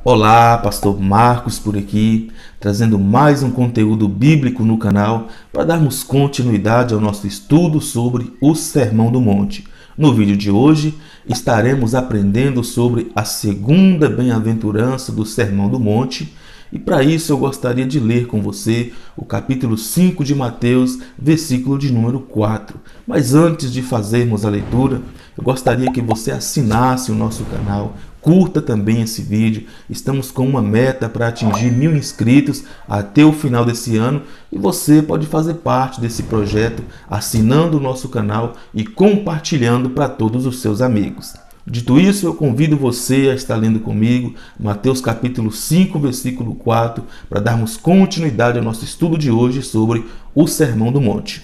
Olá, Pastor Marcos por aqui, trazendo mais um conteúdo bíblico no canal para darmos continuidade ao nosso estudo sobre o Sermão do Monte. No vídeo de hoje, estaremos aprendendo sobre a segunda bem-aventurança do Sermão do Monte e para isso eu gostaria de ler com você o capítulo 5 de Mateus, versículo de número 4. Mas antes de fazermos a leitura, eu gostaria que você assinasse o nosso canal, curta também esse vídeo. Estamos com uma meta para atingir 1000 inscritos até o final desse ano e você pode fazer parte desse projeto assinando o nosso canal e compartilhando para todos os seus amigos. Dito isso, eu convido você a estar lendo comigo Mateus capítulo 5, versículo 4, para darmos continuidade ao nosso estudo de hoje sobre o Sermão do Monte.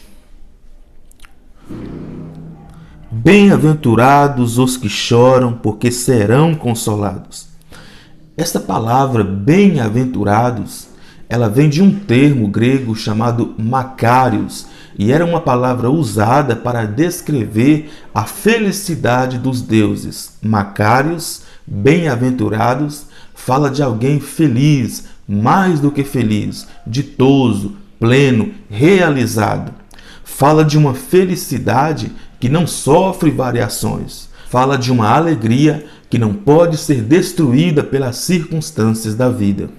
Bem-aventurados os que choram, porque serão consolados. Esta palavra bem-aventurados, ela vem de um termo grego chamado makarios, e era uma palavra usada para descrever a felicidade dos deuses. Makarios, bem-aventurados, fala de alguém feliz, mais do que feliz, ditoso, pleno, realizado. Fala de uma felicidade que não sofre variações. Fala de uma alegria que não pode ser destruída pelas circunstâncias da vida.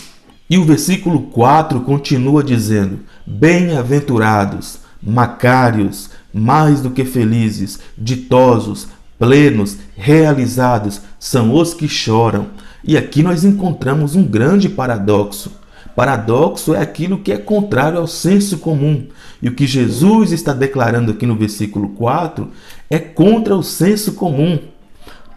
E o versículo 4 continua dizendo: bem-aventurados, makarios, mais do que felizes, ditosos, plenos, realizados, são os que choram. E aqui nós encontramos um grande paradoxo. Paradoxo é aquilo que é contrário ao senso comum. E o que Jesus está declarando aqui no versículo 4 é contra o senso comum.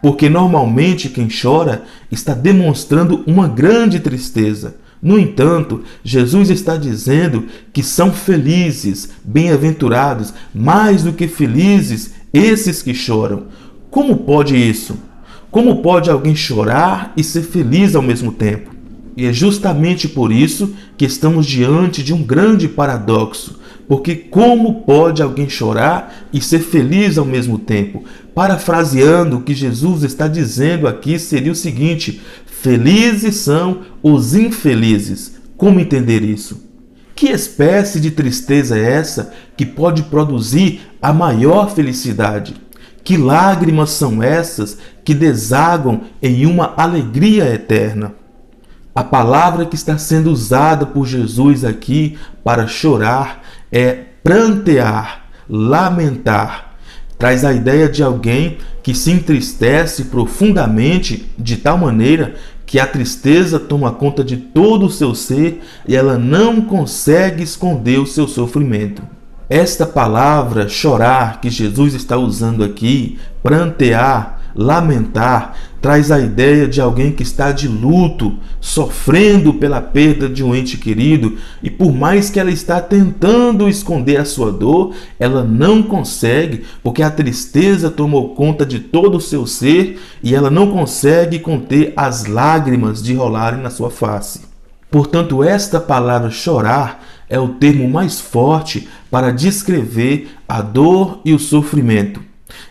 Porque normalmente quem chora está demonstrando uma grande tristeza. No entanto, Jesus está dizendo que são felizes, bem-aventurados, mais do que felizes esses que choram. Como pode isso? Como pode alguém chorar e ser feliz ao mesmo tempo? E é justamente por isso que estamos diante de um grande paradoxo. Porque como pode alguém chorar e ser feliz ao mesmo tempo? Parafraseando o que Jesus está dizendo aqui seria o seguinte: felizes são os infelizes. Como entender isso? Que espécie de tristeza é essa que pode produzir a maior felicidade? Que lágrimas são essas que desagam em uma alegria eterna? A palavra que está sendo usada por Jesus aqui para chorar é prantear, lamentar. Traz a ideia de alguém que se entristece profundamente de tal maneira que a tristeza toma conta de todo o seu ser e ela não consegue esconder o seu sofrimento. Esta palavra chorar que Jesus está usando aqui, prantear, lamentar, traz a ideia de alguém que está de luto, sofrendo pela perda de um ente querido e por mais que ela está tentando esconder a sua dor, ela não consegue porque a tristeza tomou conta de todo o seu ser e ela não consegue conter as lágrimas de rolarem na sua face. Portanto, esta palavra chorar é o termo mais forte para descrever a dor e o sofrimento.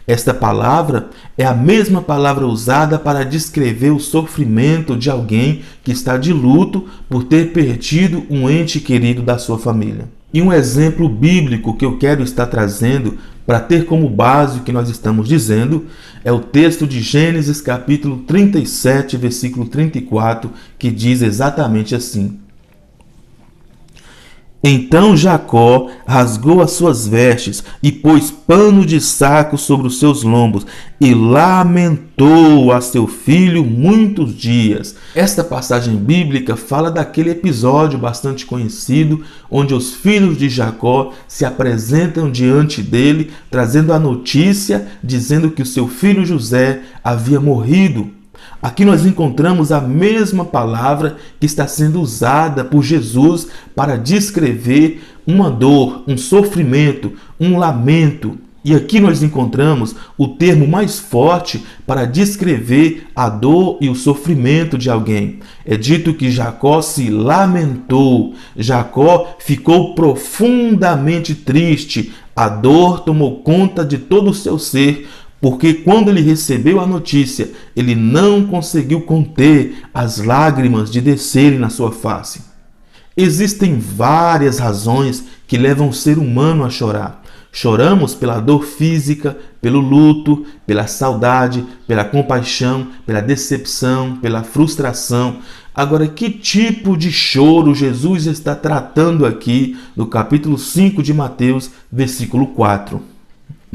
Esta palavra é a mesma palavra usada para descrever o sofrimento de alguém que está de luto por ter perdido um ente querido da sua família. E um exemplo bíblico que eu quero estar trazendo para ter como base o que nós estamos dizendo é o texto de Gênesis capítulo 37, versículo 34, que diz exatamente assim: então Jacó rasgou as suas vestes e pôs pano de saco sobre os seus lombos e lamentou a seu filho muitos dias. Esta passagem bíblica fala daquele episódio bastante conhecido onde os filhos de Jacó se apresentam diante dele trazendo a notícia dizendo que o seu filho José havia morrido. Aqui nós encontramos a mesma palavra que está sendo usada por Jesus para descrever uma dor, um sofrimento, um lamento. E aqui nós encontramos o termo mais forte para descrever a dor e o sofrimento de alguém. É dito que Jacó se lamentou, Jacó ficou profundamente triste, a dor tomou conta de todo o seu ser, porque quando ele recebeu a notícia, ele não conseguiu conter as lágrimas de descerem na sua face. Existem várias razões que levam o ser humano a chorar. Choramos pela dor física, pelo luto, pela saudade, pela compaixão, pela decepção, pela frustração. Agora, que tipo de choro Jesus está tratando aqui no capítulo 5 de Mateus, versículo 4?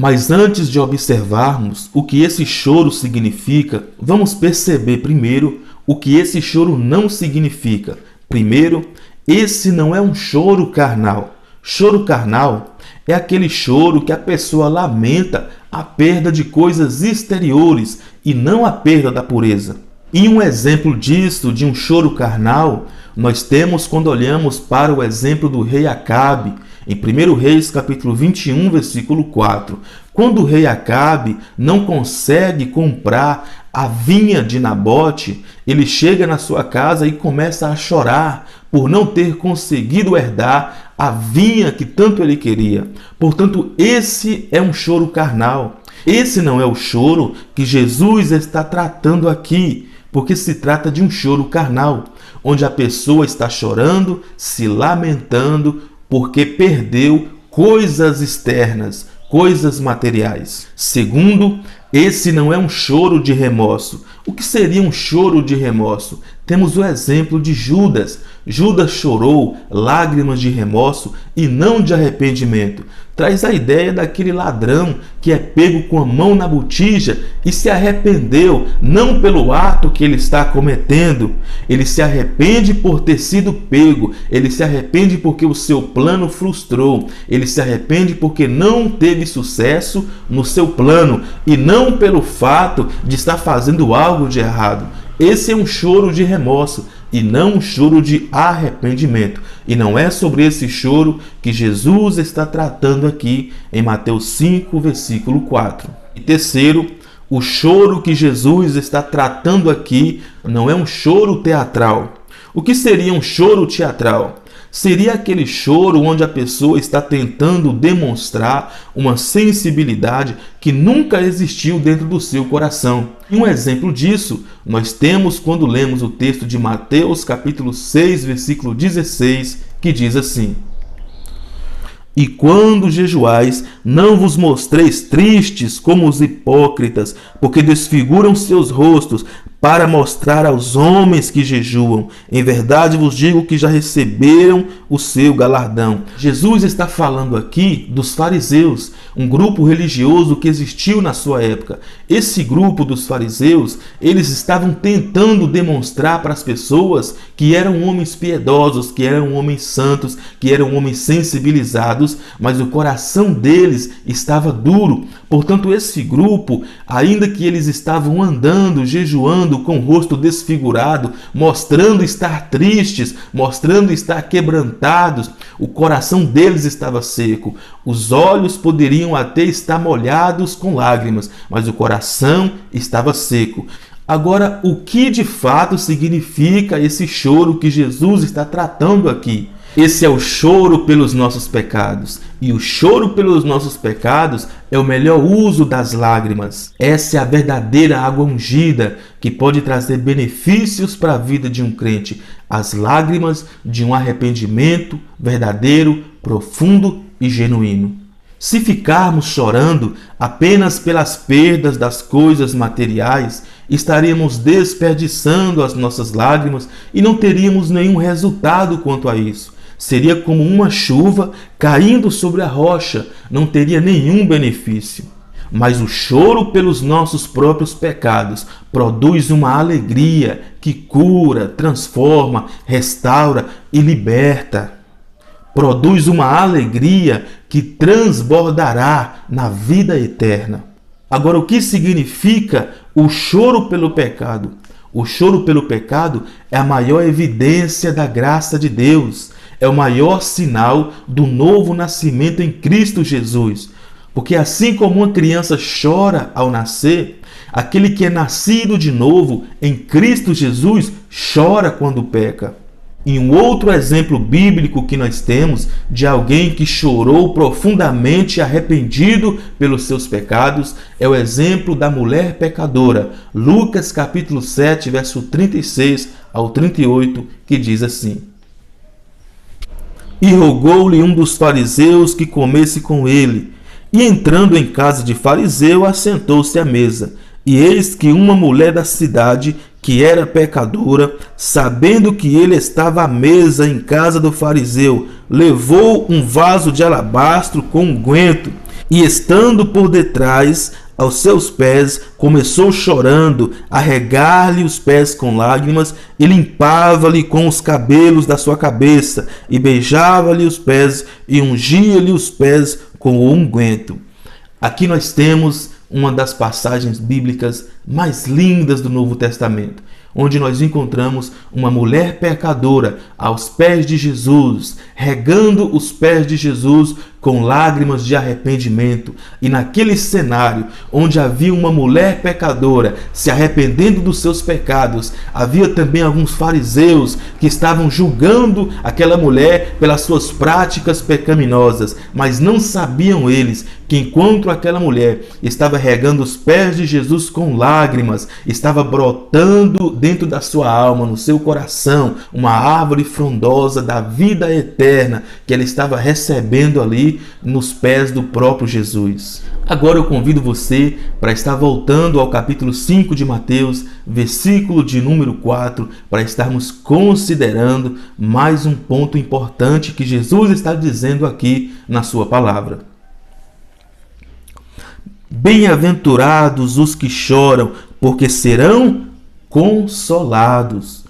Mas antes de observarmos o que esse choro significa, vamos perceber primeiro o que esse choro não significa. Primeiro, esse não é um choro carnal. Choro carnal é aquele choro que a pessoa lamenta a perda de coisas exteriores e não a perda da pureza. E um exemplo disso, de um choro carnal, nós temos quando olhamos para o exemplo do rei Acabe, em 1 Reis, capítulo 21, versículo 4. Quando o rei Acabe não consegue comprar a vinha de Nabote, ele chega na sua casa e começa a chorar por não ter conseguido herdar a vinha que tanto ele queria. Portanto, esse é um choro carnal. Esse não é o choro que Jesus está tratando aqui, porque se trata de um choro carnal, onde a pessoa está chorando, se lamentando, porque perdeu coisas externas, coisas materiais. Segundo, esse não é um choro de remorso. O que seria um choro de remorso? Temos o exemplo de Judas. Judas chorou lágrimas de remorso e não de arrependimento. Traz a ideia daquele ladrão que é pego com a mão na botija e se arrependeu, não pelo ato que ele está cometendo. Ele se arrepende por ter sido pego. Ele se arrepende porque o seu plano frustrou. Ele se arrepende porque não teve sucesso no seu plano e não pelo fato de estar fazendo algo de errado. Esse é um choro de remorso e não um choro de arrependimento. E não é sobre esse choro que Jesus está tratando aqui em Mateus 5, versículo 4. E terceiro, o choro que Jesus está tratando aqui não é um choro teatral. O que seria um choro teatral? Seria aquele choro onde a pessoa está tentando demonstrar uma sensibilidade que nunca existiu dentro do seu coração. E um exemplo disso nós temos quando lemos o texto de Mateus capítulo 6, versículo 16, que diz assim: E quando jejuais, não vos mostreis tristes como os hipócritas, porque desfiguram seus rostos para mostrar aos homens que jejuam. Em verdade vos digo que já receberam o seu galardão. Jesus está falando aqui dos fariseus, um grupo religioso que existiu na sua época. Esse grupo dos fariseus, eles estavam tentando demonstrar para as pessoas que eram homens piedosos, que eram homens santos, que eram homens sensibilizados, mas o coração deles estava duro. Portanto, esse grupo, ainda que eles estavam andando, jejuando, com o rosto desfigurado, mostrando estar tristes, mostrando estar quebrantados, o coração deles estava seco. Os olhos poderiam até estar molhados com lágrimas, mas o coração estava seco. Agora, o que de fato significa esse choro que Jesus está tratando aqui? Esse é o choro pelos nossos pecados. E o choro pelos nossos pecados é o melhor uso das lágrimas. Essa é a verdadeira água ungida que pode trazer benefícios para a vida de um crente. As lágrimas de um arrependimento verdadeiro, profundo e genuíno. Se ficarmos chorando apenas pelas perdas das coisas materiais, estaríamos desperdiçando as nossas lágrimas e não teríamos nenhum resultado quanto a isso. Seria como uma chuva caindo sobre a rocha, não teria nenhum benefício. Mas o choro pelos nossos próprios pecados produz uma alegria que cura, transforma, restaura e liberta. Produz uma alegria que transbordará na vida eterna. Agora, o que significa o choro pelo pecado? O choro pelo pecado é a maior evidência da graça de Deus. É o maior sinal do novo nascimento em Cristo Jesus. Porque assim como uma criança chora ao nascer, aquele que é nascido de novo em Cristo Jesus chora quando peca. E um outro exemplo bíblico que nós temos de alguém que chorou profundamente arrependido pelos seus pecados é o exemplo da mulher pecadora. Lucas capítulo 7, verso 36 ao 38, que diz assim: E rogou-lhe um dos fariseus que comesse com ele. E entrando em casa de fariseu, assentou-se à mesa. E eis que uma mulher da cidade, que era pecadora, sabendo que ele estava à mesa em casa do fariseu, levou um vaso de alabastro com unguento, e estando por detrás aos seus pés, começou chorando a regar-lhe os pés com lágrimas, e limpava-lhe com os cabelos da sua cabeça, e beijava-lhe os pés, e ungia-lhe os pés com o unguento. Aqui nós temos uma das passagens bíblicas mais lindas do Novo Testamento, onde nós encontramos uma mulher pecadora aos pés de Jesus, regando os pés de Jesus com lágrimas de arrependimento. E naquele cenário onde havia uma mulher pecadora se arrependendo dos seus pecados, havia também alguns fariseus que estavam julgando aquela mulher pelas suas práticas pecaminosas, mas não sabiam eles que enquanto aquela mulher estava regando os pés de Jesus com lágrimas, estava brotando dentro da sua alma, no seu coração, uma árvore frondosa da vida eterna que ela estava recebendo ali nos pés do próprio Jesus. Agora eu convido você para estar voltando ao capítulo 5 de Mateus, versículo de número 4, para estarmos considerando mais um ponto importante que Jesus está dizendo aqui na sua palavra. Bem-aventurados os que choram, porque serão consolados.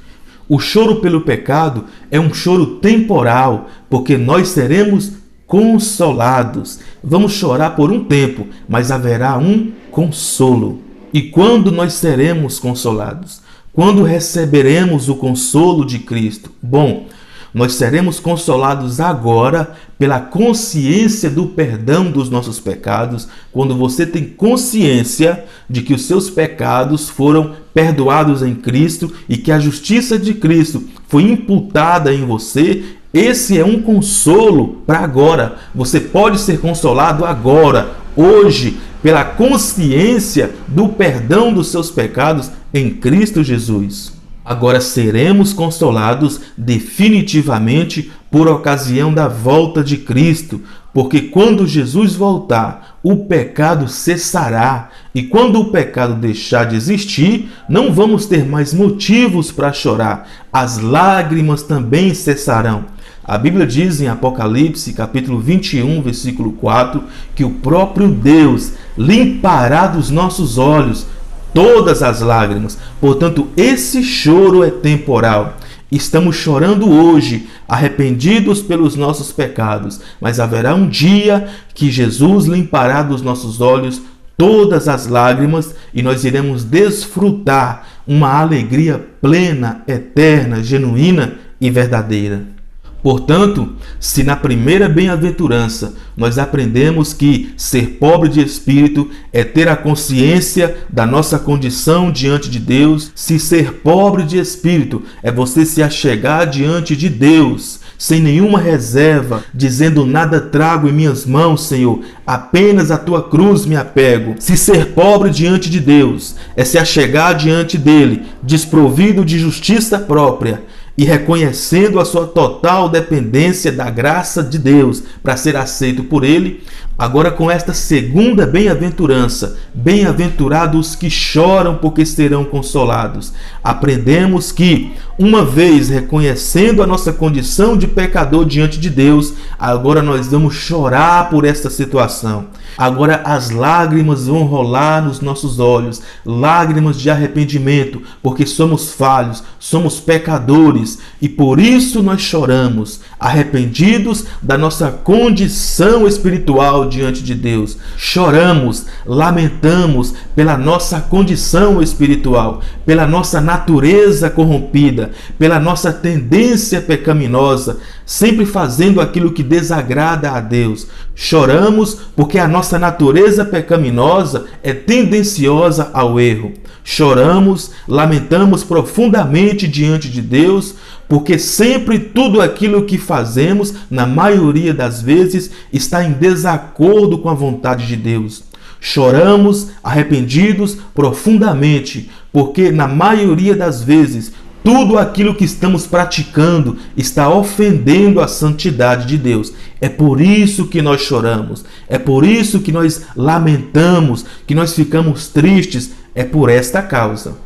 O choro pelo pecado é um choro temporal, porque nós seremos consolados. Vamos chorar por um tempo, mas haverá um consolo. E quando nós seremos consolados? Quando receberemos o consolo de Cristo? Bom, nós seremos consolados agora pela consciência do perdão dos nossos pecados, quando você tem consciência de que os seus pecados foram perdoados em Cristo e que a justiça de Cristo foi imputada em você. Esse é um consolo para agora. Você pode ser consolado agora, hoje, pela consciência do perdão dos seus pecados em Cristo Jesus. Agora seremos consolados definitivamente por ocasião da volta de Cristo, porque quando Jesus voltar, o pecado cessará, e quando o pecado deixar de existir, não vamos ter mais motivos para chorar. As lágrimas também cessarão. A Bíblia diz em Apocalipse, capítulo 21, versículo 4, que o próprio Deus limpará dos nossos olhos todas as lágrimas. Portanto, esse choro é temporal. Estamos chorando hoje, arrependidos pelos nossos pecados, mas haverá um dia que Jesus limpará dos nossos olhos todas as lágrimas e nós iremos desfrutar uma alegria plena, eterna, genuína e verdadeira. Portanto, se na primeira bem-aventurança nós aprendemos que ser pobre de espírito é ter a consciência da nossa condição diante de Deus, se ser pobre de espírito é você se achegar diante de Deus sem nenhuma reserva, dizendo: nada trago em minhas mãos, Senhor, apenas a tua cruz me apego. Se ser pobre diante de Deus é se achegar diante dele desprovido de justiça própria, e reconhecendo a sua total dependência da graça de Deus para ser aceito por Ele, agora com esta segunda bem-aventurança, bem-aventurados que choram porque serão consolados, aprendemos que, uma vez reconhecendo a nossa condição de pecador diante de Deus, agora nós vamos chorar por esta situação. Agora as lágrimas vão rolar nos nossos olhos, lágrimas de arrependimento, porque somos falhos, somos pecadores e por isso nós choramos, arrependidos da nossa condição espiritual diante de Deus. Choramos, lamentamos pela nossa condição espiritual, pela nossa natureza corrompida, pela nossa tendência pecaminosa, sempre fazendo aquilo que desagrada a Deus. Choramos porque a nossa nossa natureza pecaminosa é tendenciosa ao erro. Choramos, lamentamos profundamente diante de Deus, porque sempre tudo aquilo que fazemos, na maioria das vezes, está em desacordo com a vontade de Deus. Choramos, arrependidos profundamente, porque na maioria das vezes, tudo aquilo que estamos praticando está ofendendo a santidade de Deus. É por isso que nós choramos, é por isso que nós lamentamos, que nós ficamos tristes, é por esta causa.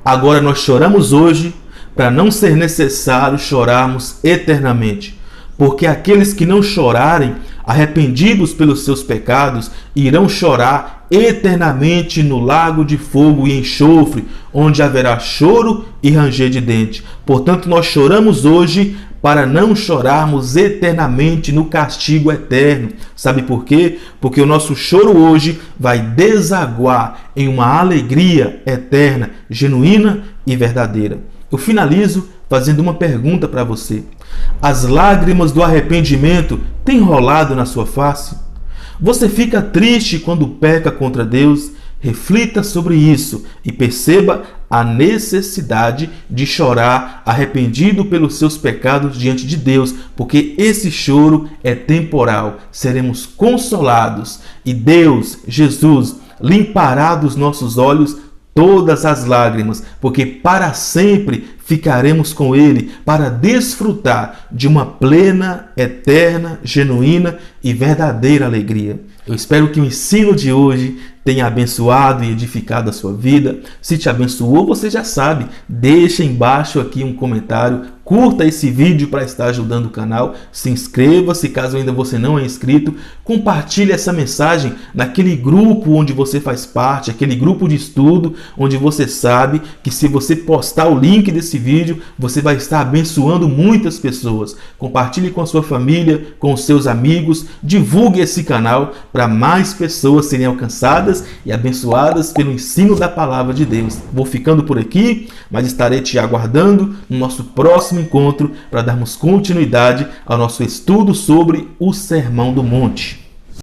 Agora nós choramos hoje para não ser necessário chorarmos eternamente. Porque aqueles que não chorarem, arrependidos pelos seus pecados, irão chorar eternamente no lago de fogo e enxofre, onde haverá choro e ranger de dente. Portanto, nós choramos hoje para não chorarmos eternamente no castigo eterno. Sabe por quê? Porque o nosso choro hoje vai desaguar em uma alegria eterna, genuína e verdadeira. Eu finalizo fazendo uma pergunta para você. As lágrimas do arrependimento têm rolado na sua face? Você fica triste quando peca contra Deus? Reflita sobre isso e perceba a necessidade de chorar arrependido pelos seus pecados diante de Deus, porque esse choro é temporal. Seremos consolados e Deus, Jesus, limpará dos nossos olhos todas as lágrimas, porque para sempre ficaremos com Ele para desfrutar de uma plena, eterna, genuína e verdadeira alegria. Eu espero que o ensino de hoje tenha abençoado e edificado a sua vida. Se te abençoou, você já sabe, deixa embaixo aqui um comentário, curta esse vídeo para estar ajudando o canal, se inscreva se caso ainda você não é inscrito, compartilhe essa mensagem naquele grupo onde você faz parte, aquele grupo de estudo, onde você sabe que se você postar o link desse vídeo, você vai estar abençoando muitas pessoas. Compartilhe com a sua família, com os seus amigos, divulgue esse canal para mais pessoas serem alcançadas e abençoadas pelo ensino da palavra de Deus. Vou ficando por aqui, mas estarei te aguardando no nosso próximo encontro para darmos continuidade ao nosso estudo sobre o Sermão do Monte.